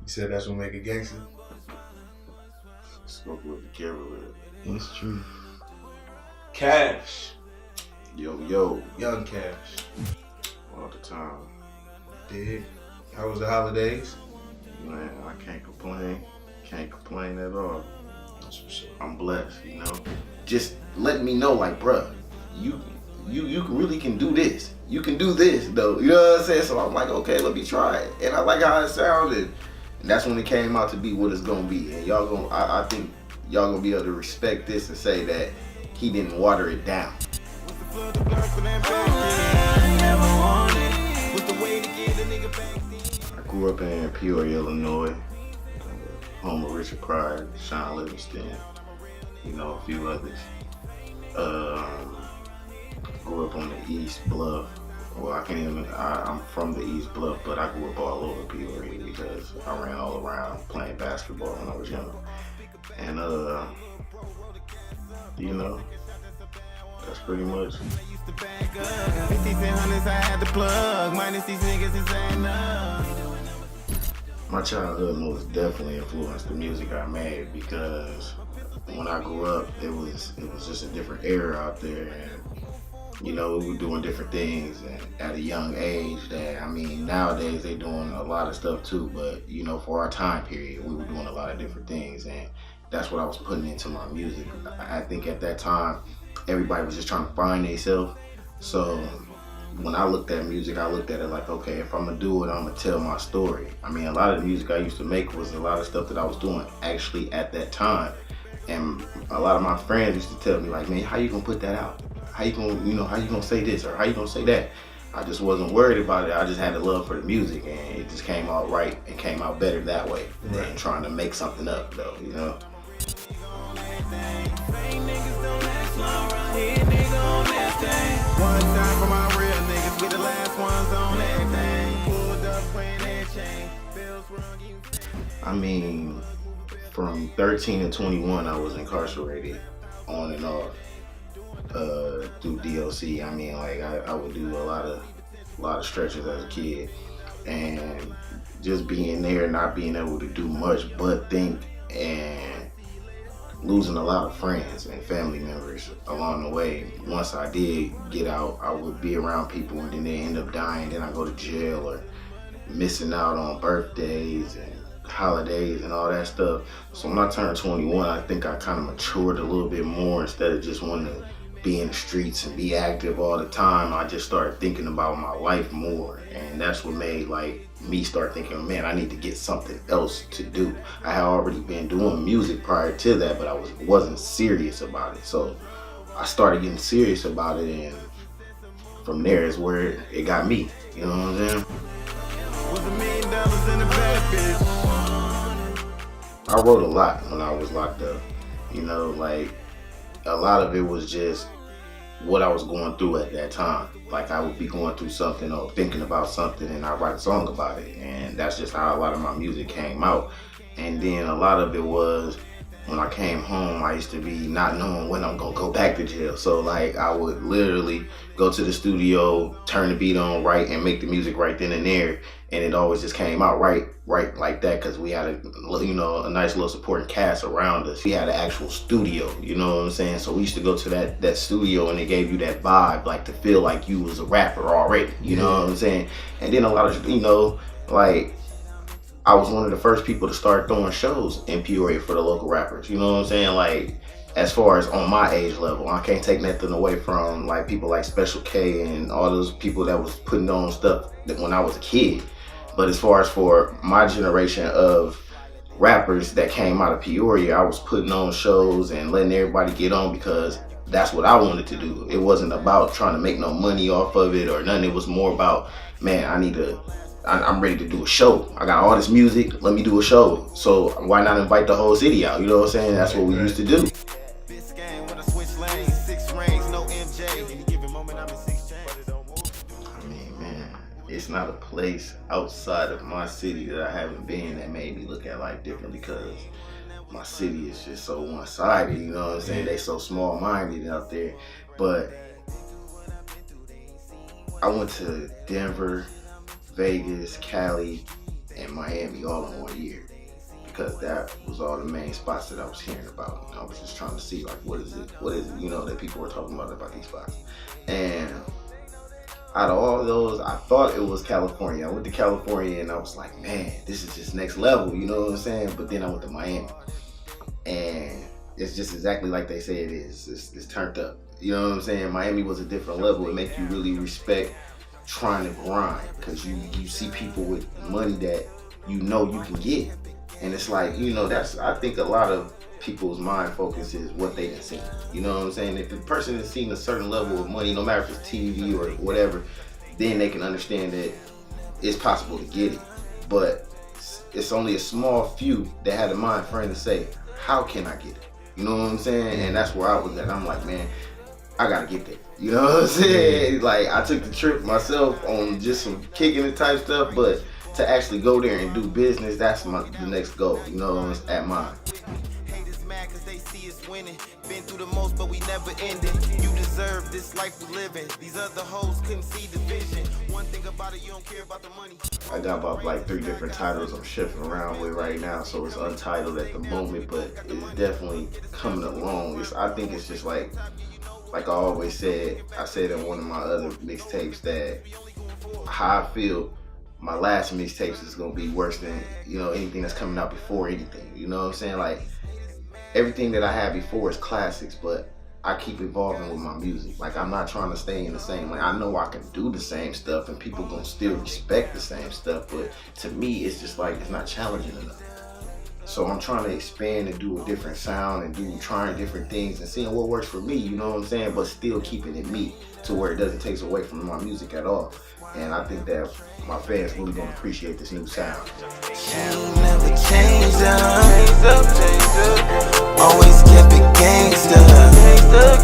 You said that's what make a gangster? Smoke with the camera with. It's true. Cash. Yo. Young Cash. All the time. Dig. How was the holidays? Man, I can't complain. Can't complain at all. That's for sure. I'm blessed, you know. Just letting me know, like, bruh, you really can do this. You can do this, though. You know what I'm saying? So I'm like, okay, let me try it. And I like how it sounded. And that's when it came out to be what it's gonna be. And y'all gonna, I think y'all gonna be able to respect this and say that he didn't water it down. I grew up in Peoria, Illinois, home of Richard Pryor, Sean Livingston, you know, a few others. Grew up on the East Bluff. Well, I'm from the East Bluff, but I grew up all over Peoria because I ran all around playing basketball when I was young. And, you know, that's pretty much. My childhood most definitely influenced the music I made because when I grew up, it was just a different era out there, and you know, we were doing different things and at a young age that, I mean, nowadays they doing a lot of stuff too, but you know, for our time period, we were doing a lot of different things, and that's what I was putting into my music. I think at that time, everybody was just trying to find themselves. So when I looked at music, I looked at it like, okay, if I'm gonna do it, I'm gonna tell my story. I mean, a lot of the music I used to make was a lot of stuff that I was doing actually at that time. And a lot of my friends used to tell me like, man, how you gonna put that out? How you gonna say this or how you gonna say that? I just wasn't worried about it. I just had a love for the music, and it just came out right and came out better that way than trying to make something up, though, you know? I mean, from 13 to 21, I was incarcerated on and off through DLC. I mean, like I would do a lot of stretches as a kid, and just being there, not being able to do much but think, and losing a lot of friends and family members along the way. Once I did get out, I would be around people and then they end up dying. Then I go to jail or missing out on birthdays and holidays and all that stuff. So when I turned 21, I think I kind of matured a little bit more. Instead of just wanting to be in the streets and be active all the time, I just started thinking about my life more, and that's what made like me start thinking, man, I need to get something else to do. I had already been doing music prior to that, but I wasn't serious about it. So I started getting serious about it, and from there is where it got me. You know what I'm saying? I wrote a lot when I was locked up. You know, like a lot of it was just what I was going through at that time. Like I would be going through something or thinking about something, and I write a song about it, and that's just how a lot of my music came out. And then a lot of it was when I came home, I used to be not knowing when I'm gonna go back to jail. So like I would literally go to the studio, turn the beat on right, and make the music right then and there, and it always just came out right like that because we had a nice little supporting cast around us. We had an actual studio, you know what I'm saying? So we used to go to that studio, and it gave you that vibe, like to feel like you was a rapper already, you know what I'm saying? And then a lot of, like I was one of the first people to start throwing shows in Peoria for the local rappers, you know what I'm saying? Like, as far as on my age level, I can't take nothing away from like people like Special K and all those people that was putting on stuff when I was a kid. But as far as for my generation of rappers that came out of Peoria, I was putting on shows and letting everybody get on because that's what I wanted to do. It wasn't about trying to make no money off of it or nothing. It was more about, man, I'm ready to do a show. I got all this music, let me do a show. So why not invite the whole city out? You know what I'm saying? That's what we used to do. I mean, man, it's not a place outside of my city that I haven't been that made me look at life differently, because my city is just so one-sided, you know what I'm saying? They so small-minded out there. But I went to Denver, Vegas, Cali, and Miami all in 1 year, because that was all the main spots that I was hearing about. And I was just trying to see, like, what is it, that people were talking about these spots. And out of all those, I thought it was California. I went to California and I was like, man, this is just next level, you know what I'm saying? But then I went to Miami, and it's just exactly like they say it is. It's turned up. You know what I'm saying? Miami was a different level. It makes you really respect trying to grind, because you see people with money that you know you can get. And it's like, I think a lot of people's mind focus is what they done seen. You know what I'm saying? If the person has seen a certain level of money, no matter if it's TV or whatever, then they can understand that it's possible to get it. But it's only a small few that had a mind frame to say, how can I get it? You know what I'm saying? And that's where I was at. I'm like, man, I gotta get there. You know what I'm saying? Like, I took the trip myself on just some kicking it type stuff, but to actually go there and do business, that's the next goal. You know, it's at mine. Haters mad cause they see us winning. Been through the most, but we never ending. You deserve this life we living. These other hoes couldn't see the vision. One thing about it, you don't care about the money. I got about like 3 different titles I'm shifting around with right now, so it's untitled at the moment, but it's definitely coming along. I think it's just like I always said, I said in one of my other mixtapes that how I feel my last mixtapes is gonna be worse than, anything that's coming out before anything. You know what I'm saying? Like, everything that I had before is classics, but I keep evolving with my music. Like, I'm not trying to stay in the same. Like, I know I can do the same stuff and people gonna still respect the same stuff, but to me, it's just like, it's not challenging enough. So I'm trying to expand and do a different sound and trying different things and seeing what works for me, you know what I'm saying? But still keeping it me to where it doesn't take away from my music at all. And I think that my fans really gonna appreciate this new sound. You never changed up. Always kept it gangsta.